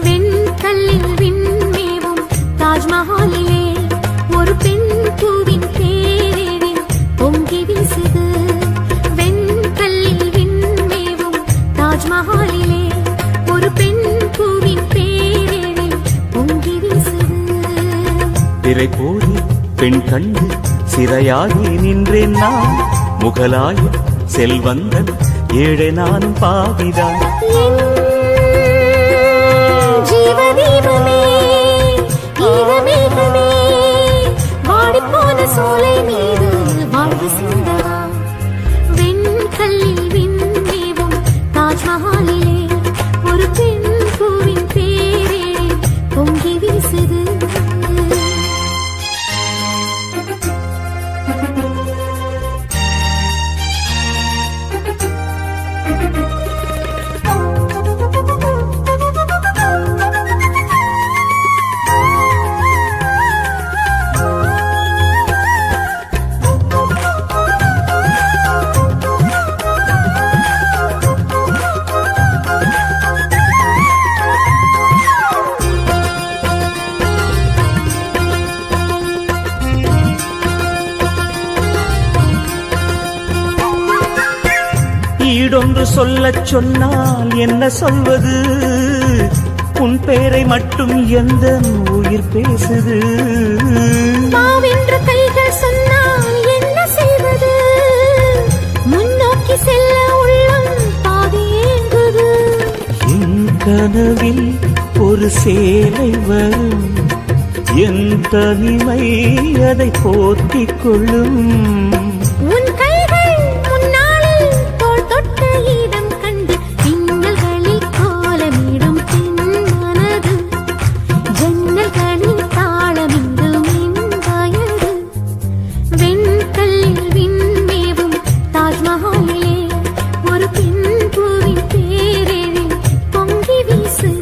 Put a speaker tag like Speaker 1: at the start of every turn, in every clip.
Speaker 1: வெண்கல்லில் விண்மேவும் தாஜ்மஹாலிலே ஒரு பெண் பூவின் தேரில் பொங்கி வீசுது. வெண்கல்லில் விண்மேவும் தாஜ்மஹாலிலே ஒரு பெண் பூவின் தேரில் பொங்கி வீசுது.
Speaker 2: திரை போது பெண் கண்டு சிறையாகி நின்றேன் நான், முகலாய செல்வந்தன் ஏழை நானும் பாவிதான்.
Speaker 1: ஜீவதீபமே ஈரமேகமே வாடிப்போன சோலை மீது வாழ்வு சிந்தவா. வெண்கல்லில் விண்மேவும் தாஜ்மஹாலிலே ஒரு பெண் பூவின் பேரே பொங்கி வீசுது.
Speaker 2: ஈடொன்று சொல்லச் சொன்னால் என்ன சொல்வது, உன் பேரை மட்டும் எந்த உயிர் பேசுது.
Speaker 1: மாவென்ற கைகள் சொன்னால் என்ன செய்வது, முன்னோக்கி செல்ல உள்ளம் பாதி ஏங்குது.
Speaker 2: என் கனவில் ஒரு சேலை வரும், என் தனிமை அதை போத்திக் கொள்ளும்.
Speaker 1: உன் கைகள் முன்னாளில் தோள் தொட்ட இடம் கண்டு பின்னல்களில் கோலமிடும் பின்னனது, ஜன்னல்களில் தாளமிடும் என் வயது. வெண்கல்லில் விண்மேவும் தாஜ்மஹாலிலே ஒரு பெண் பூவின் பேரெழில் பொங்கி வீசுது.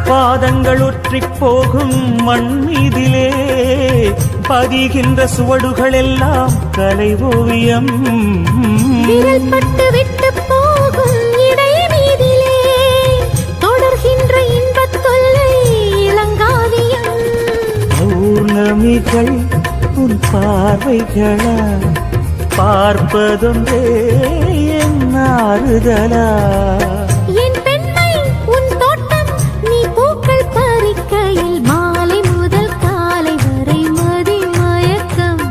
Speaker 2: பாதங்கள் ஒற்றிப் போகும் மண் மீதிலே பதிகின்ற சுவடுகள் எல்லாம் கலை ஓவியம்.
Speaker 1: விரல் பட்டு விட்டு போகும் இடை மீதிலே தொடர்கின்ற இன்பத் தொல்லை இளங்காவியம்.
Speaker 2: பௌர்ணமிகள் உன் பார்வைகளா பார்ப்பதொன்றே என் ஆறுதலா.
Speaker 1: என் பெண்மை உன் தோட்டம், நீ பூக்கள் பறிக்கையில் மாலை முதல் காலை வரை மதி மயக்கம்.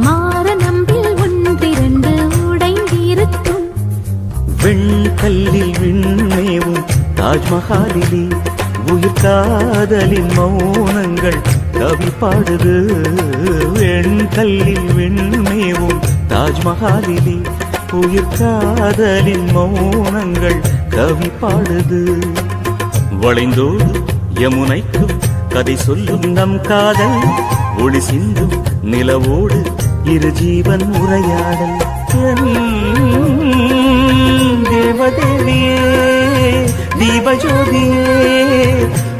Speaker 1: மாற நம்பில் ஒன்றிரண்டு உடைந்திருக்கும்.
Speaker 2: வெண்கல்லில் விண்மேவும் தாஜ்மஹாலிலே உயிர் காதலின் மௌனங்கள் கவி பாடுது. வெண்கல்லில் விண்மேவும் தாஜ்மஹாலிலே உயிர் காதலின் மௌனங்கள் கவி பாடுது. வளைந்தோடு யமுனைக்கும் கதை சொல்லும் நம் காதல், ஒளி சிந்தும் நிலவோடு இரு ஜீவன் உரையாடல். தேவதேவியே தீபஜோதியே,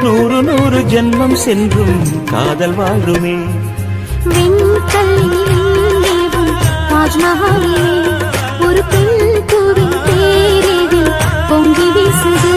Speaker 2: 100 ஜென்மம் சென்றும் காதல் வாழுமே.
Speaker 1: வெண்கல்லில் விண்மேவும் தாஜ்மஹாலிலே ஒரு பெண் பூவின் பேரெழில் பொங்கி வீசுது.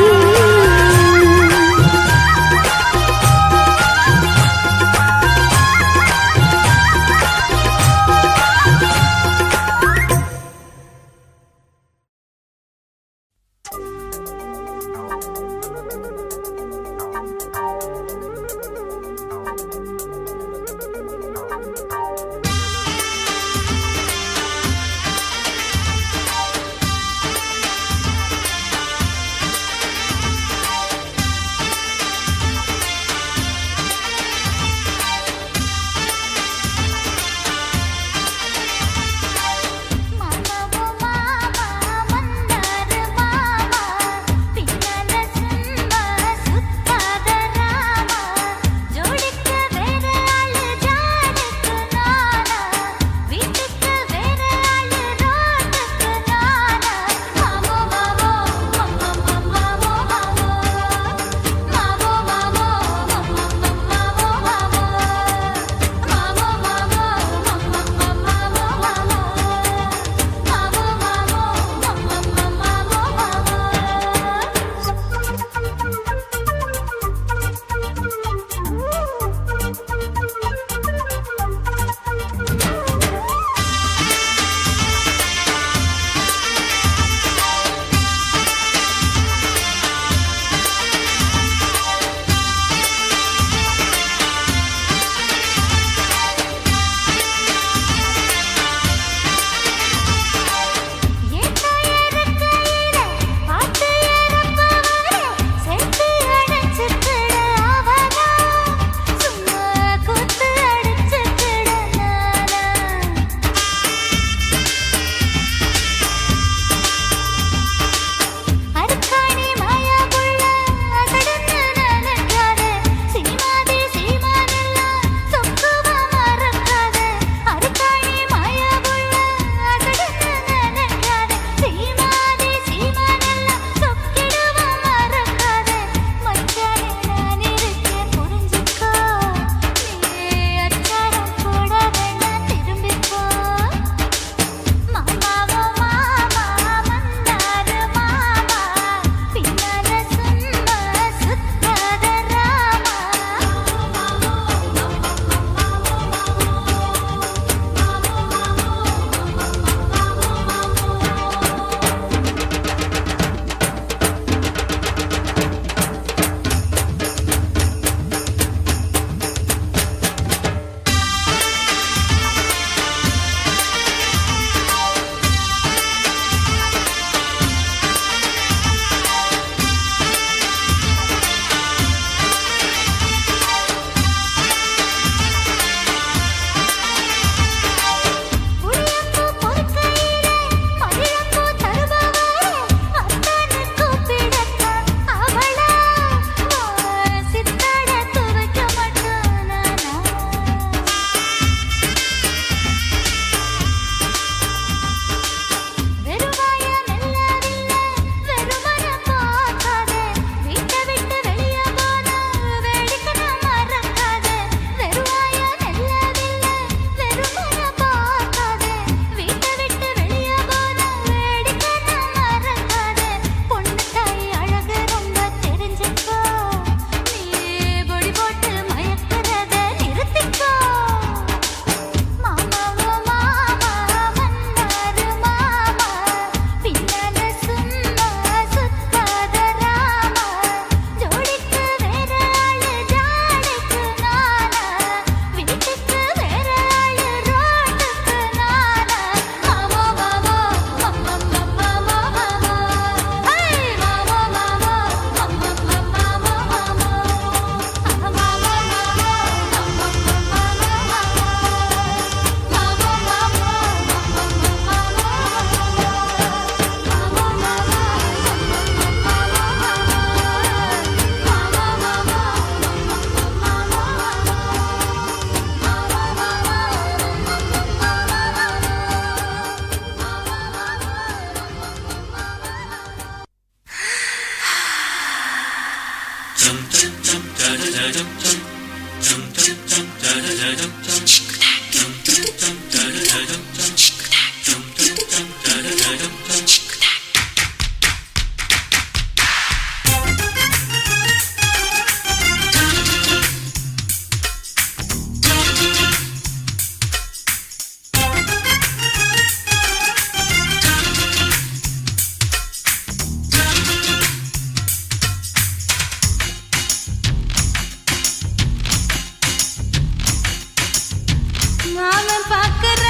Speaker 1: மாமன் பாக்குற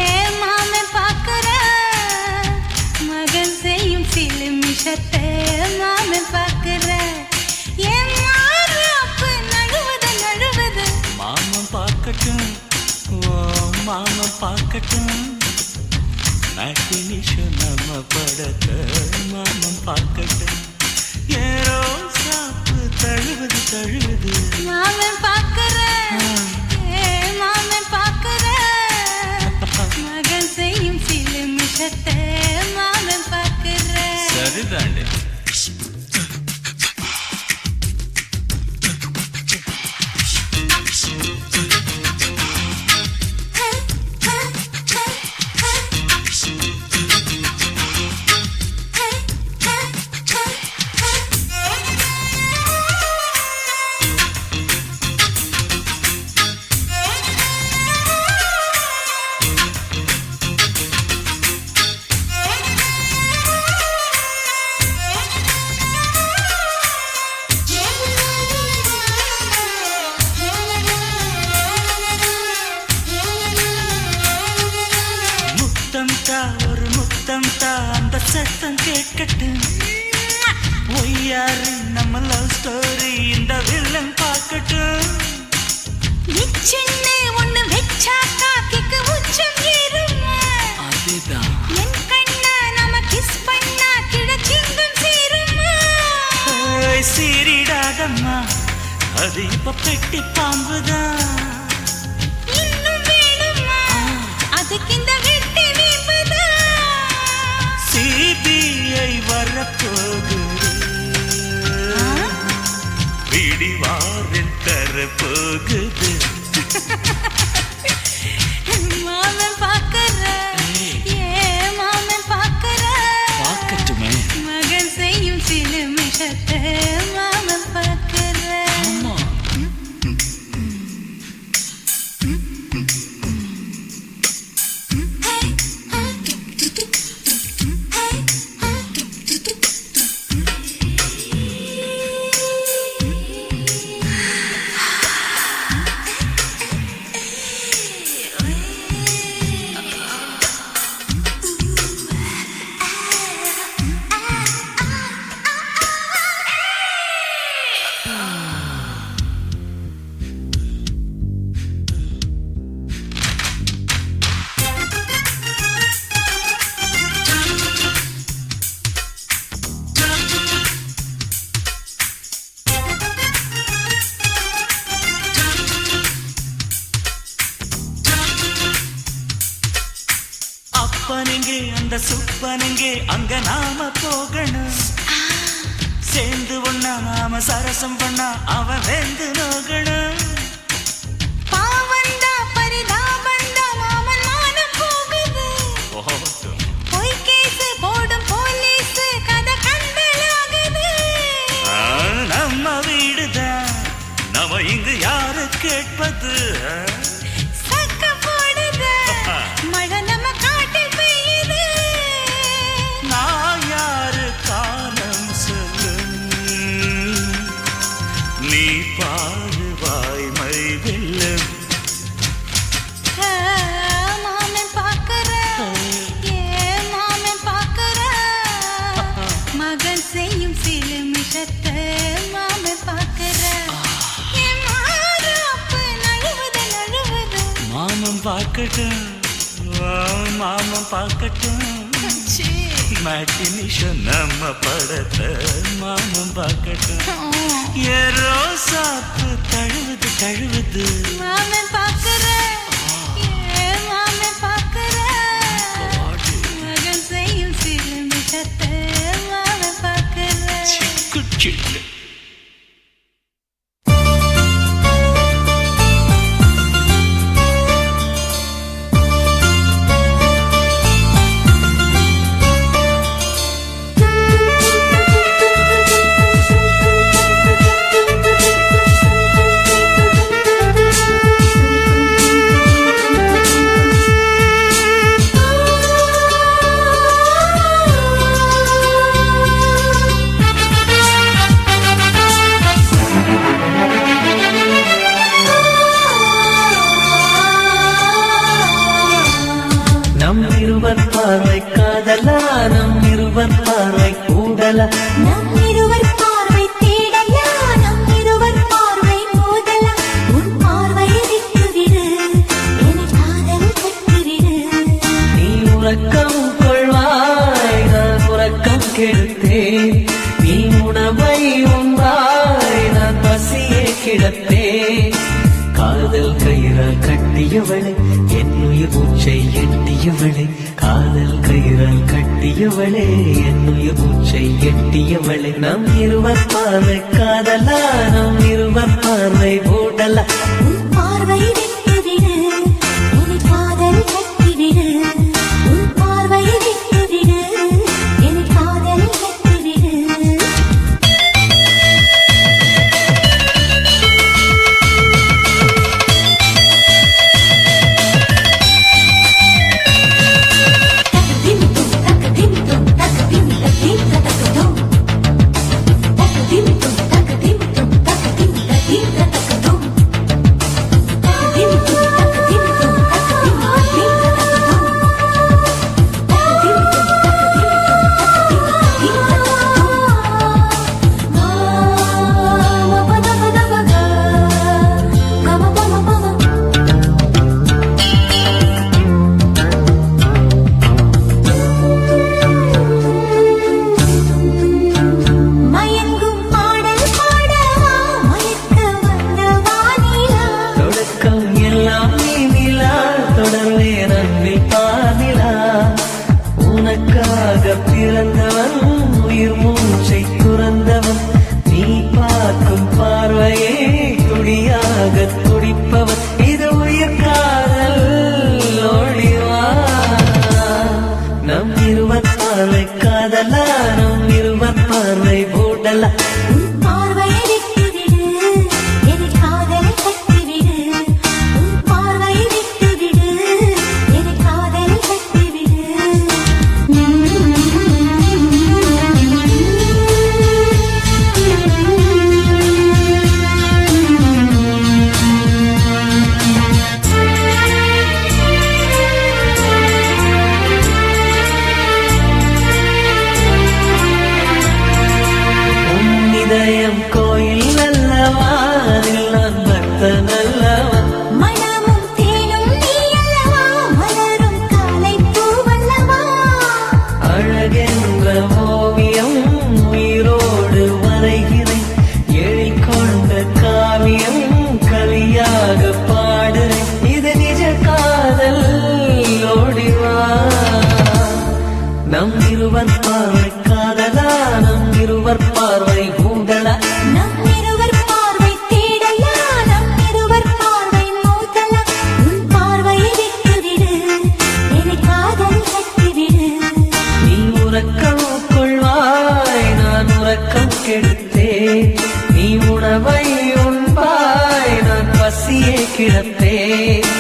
Speaker 1: ஏன் மாமன் பாக்குற மகன் செய்யும் சில மிஷத்தை மாமன் பாக்குற ஏன் மாறாப்பு நழுவது நழுவது
Speaker 2: மாமன் பார்க்கட்டும் ஓ மாமன் பார்க்கட்டும் மேட்டினிஷன் நம்ம படத்த மாமன் பார்க்கட்டும் ஏரோ சாப்பு தழுவது தழுவது
Speaker 1: மாமன் பாக்குற ஏன் மாமன் பாக்குற மகன் செய்யும் சில மிஷத்தை மாமன் பாக்குற
Speaker 2: சரிதாண்டி ஒரு முத்தம் தா அந்த சத்தம் கேட்கட்டும் ஒய்யாரு நம்ம லவ் ஸ்டோரி இந்த வில்லன் பார்க்கட்டும்
Speaker 1: சின்ன ஒண்ணு வெச்சா காக்கிக்கு உச்சம் ஏறுமா
Speaker 2: அதுதான்
Speaker 1: என் கண்ணா நம்ம கிஸ் பண்ணா கிடச்சிங்கும் சேருமா
Speaker 2: சீரிடாதம்மா அது இப்ப பெட்டி பாம்புதான்
Speaker 1: இன்னும் வேணுமா அதுக்கு இந்த வெட்டி வீம்புதான்
Speaker 2: சிபிஐ வரப்போகுது பிடிவாரில் தரப்போகுது
Speaker 1: மாமன் பாக்குற ஏன் மாமன் பாக்குற
Speaker 2: பார்க்கட்டுமே
Speaker 1: மகன் செய்யும் சில மிஷத்தை மாமன் பாக்குற
Speaker 2: ஆமா அப்பனுங்கே அந்த சுப்பனுங்கே அங்க நாம போகணும் சேர்ந்து ஒண்ணா நாம சரசம் பண்ணா அவன் வெந்து நோகணும்
Speaker 1: பாவந்தா பரிதாபந்தா மாமன் மானம் போகுது பொய் கேஸ் போடும் போலீஸ் கதை கண்டலாகுது
Speaker 2: நம்ம வீடுதான் நம்ம இங்கு யாரு கேட்பது
Speaker 1: சக்க போடுது மழை நம்ம காட்டில் பெய்யுது
Speaker 2: நான் யாரு காலம் சொல்லும் நீ பாரு வாய்மை வெல்லும்
Speaker 1: மாமன் பாக்குற ஏன் மாமன் பாக்குற மகன் செய்யும் சில மிஷத்தை மாமன் பாக்குற என் மாறாப்பு நழுவுது நழுவுது
Speaker 2: மாமன் பார்க்கட்டும் மாமன் பார்க்கட்டும் மேட்டினிஷன் நம்ம படத்தை மாமன் பார்க்கட்டும் ஏரோ சாப்பு தழுவுது தழுவுது
Speaker 1: மாமன் பாக்குற ஏன் மாமன் பாக்குற மகன் செய்யும் சில மிஷத்தை மாமன் பாக்குற
Speaker 2: சிக்கு சிக்கு
Speaker 3: கிடப்பே காதல் கயிறால் கட்டியவளை என்னுயிர் மூச்சை எட்டியவளை காதல் கயிறால் கட்டியவளே என்னுயிர் மூச்சை எட்டியவளை நம் இருவர் பார்வை காதலா நம் இருவர் பார்வை ஓடலா
Speaker 1: உன் பார்வை விட்டுவிடு என்னை காதல் கட்டிவிடு உன் பார்வை விட்டுவிடு என்னை காதல் கட்டிவிடு மயங்கும் பாடல் பாடவா மயக்க வந்த வானிலா
Speaker 3: தொடக்கம் எல்லாம் நீ நிலா தொடர்வே நன்பில் பாதிலா உனக்காக பிறந்தவன் உயிர் மூச்சை துறந்தவன் நீ பார்க்கும் பார்வையே துடியாக துடிப்பவன் இது உயிர் காதல் ஓடிவா நம் இருவர் பார்வை காதலா நம் இருவர் பார்வை ஓடலா
Speaker 1: உன் பார்வையை விட்டுவிடு என்னை காதல் கட்டிவிடு உன் பார்வையை விட்டுவிடு என்னை காதல் கட்டிவிடு
Speaker 3: உன் இதயம் கோயில் அல்லவா அதில் நான் பக்தன் அல்லவா
Speaker 1: மனமும் தேனும் நீ அல்லவா மலரும் காலை பூவல்லவா
Speaker 3: அழகென்ற ஓவியம் உயிரோடு வரைகிறேன் எழில் கொண்ட காவியம் கலியாக பாடுறேன் இது நிஜ காதல் ஓடிவா நம் இருவர் பார்வை காதலா நம் இருவர் பார்வை ஊடலா
Speaker 1: நம் இருவர் பார்வை தேடலா நம் இருவர் பார்வை மோதலா உன் பார்வையை விட்டுவிடு என்னை காதல் கட்டிவிடு
Speaker 3: நீ உறக்கம் கொள்வாய் நான் உறக்கம் கெடுத்தேன் நீ உணவை உண்பாய் நான் பசியே கிடப்பேன்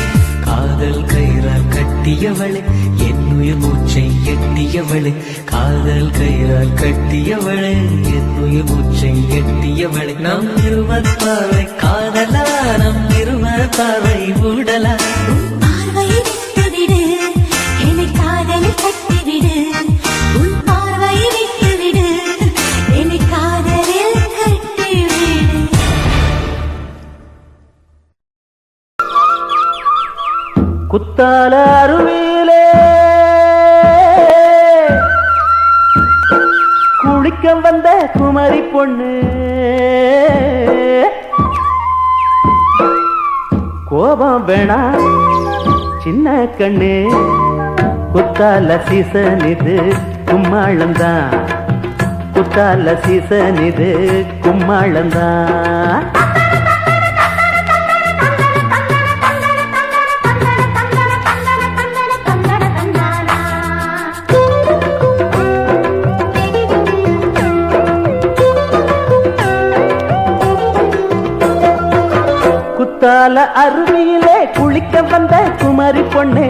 Speaker 3: காதல் கயிறால் கட்டியவளை என்னுயிர் மூச்சை எட்டியவளை காதல் கயிறால் கட்டியவளை என்னுயிர் மூச்சை எட்டியவளை நம் இருவர் பார்வை காதலா நம் இருவர் பார்வை ஊடலா
Speaker 1: உன் பார்வையை விட்டுவிடு என்னை காதல் கட்டிவிடு உன் பார்வையை விட்டுவிடு என்னை காதலில் கட்டிவிடு
Speaker 3: குத்தால அருவியிலே குளிக்க வந்த குமரி பொண்ணு கோபம் வேணா சின்ன கண்ணு குத்தால சீசன் இது கும்மாளந்தான் குத்தால சீசன் இது கும்மாளந்தான் குத்தால அருவியிலே குளிக்க வந்த குமரி பொண்ணு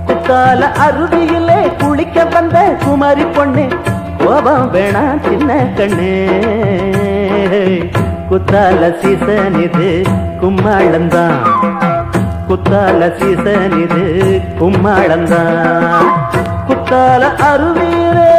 Speaker 3: குத்தால அருவியிலே குளிக்க வந்த குமரி பொண்ணு கோபம் வேணா சின்ன கண்ணு குத்தால சீசன் இது கும்மாளந்தான் குத்தால சீசன் இது கும்மாளந்தான் குத்தால அருவியிலே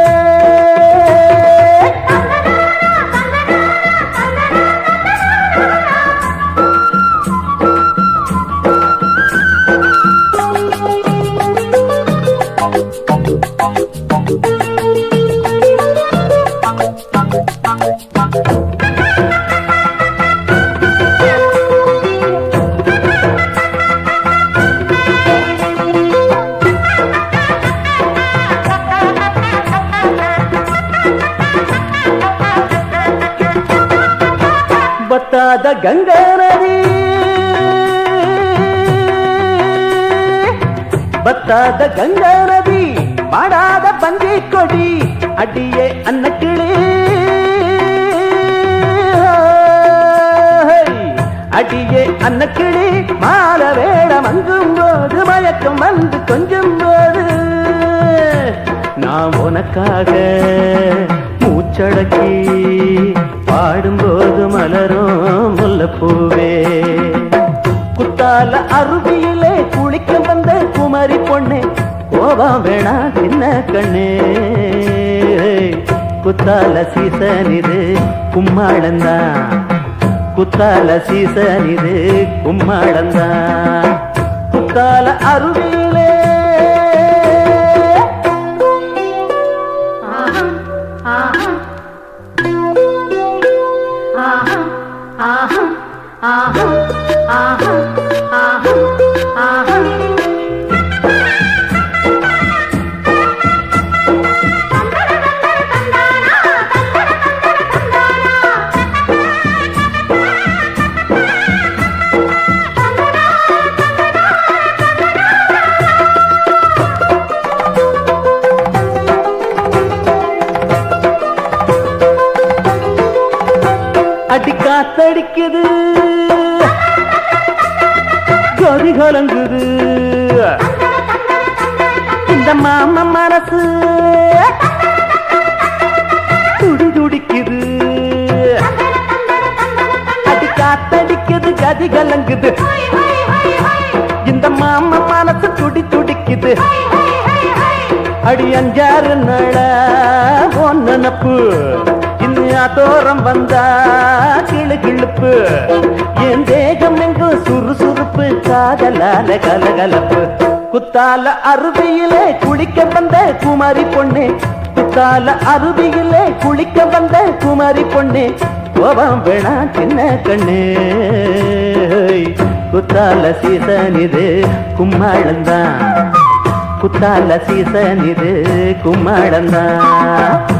Speaker 3: கங்கா நதி பத்தாத கங்கா நதி பாடாத பஞ்சை கொடி அடியே அன்னக்கிளி அடியே அன்னக்கிளி மால வேடம் அங்கும் போது மயக்கம் வந்து கொஞ்சம் போது நான் உனக்காக மூச்சடக்கி பாடும்போது மலரும் முல்லைப்பூவே குத்தால அருவியிலே குளிக்க வந்த குமரி பொண்ணே கோபம் வேணா சின்ன கண்ணே குத்தால சீசன் இது கும்மாளந்தான் குத்தால சீசன் இது கும்மாளந்தான் குத்தால அருவியிலே அடி காத்தடிக்குது கொதி கலங்குது இந்த மாமா மனசு துடி துடிக்குது அடி காத்தடிக்குது கதி கலங்குது இந்த மாமா மனசு துடி துடிக்குது அடி அஞ்சாறு நாள நினப்பு தோறம் வந்தா கிளு கிளுப்பு என் தேகம் எங்கும் சுறுசுறுப்பு காதலால கலகலப்பு குத்தால அருவியிலே குளிக்க வந்த குமாரி பொண்ணே குத்தால அருவியிலே குளிக்க வந்த குமாரி பொண்ணே கோபம் வேணா சின்ன கண்ணே குத்தால சீசன் இது கும்மாளந்தான் குத்தால சீசன் இது கும்மாளந்தான்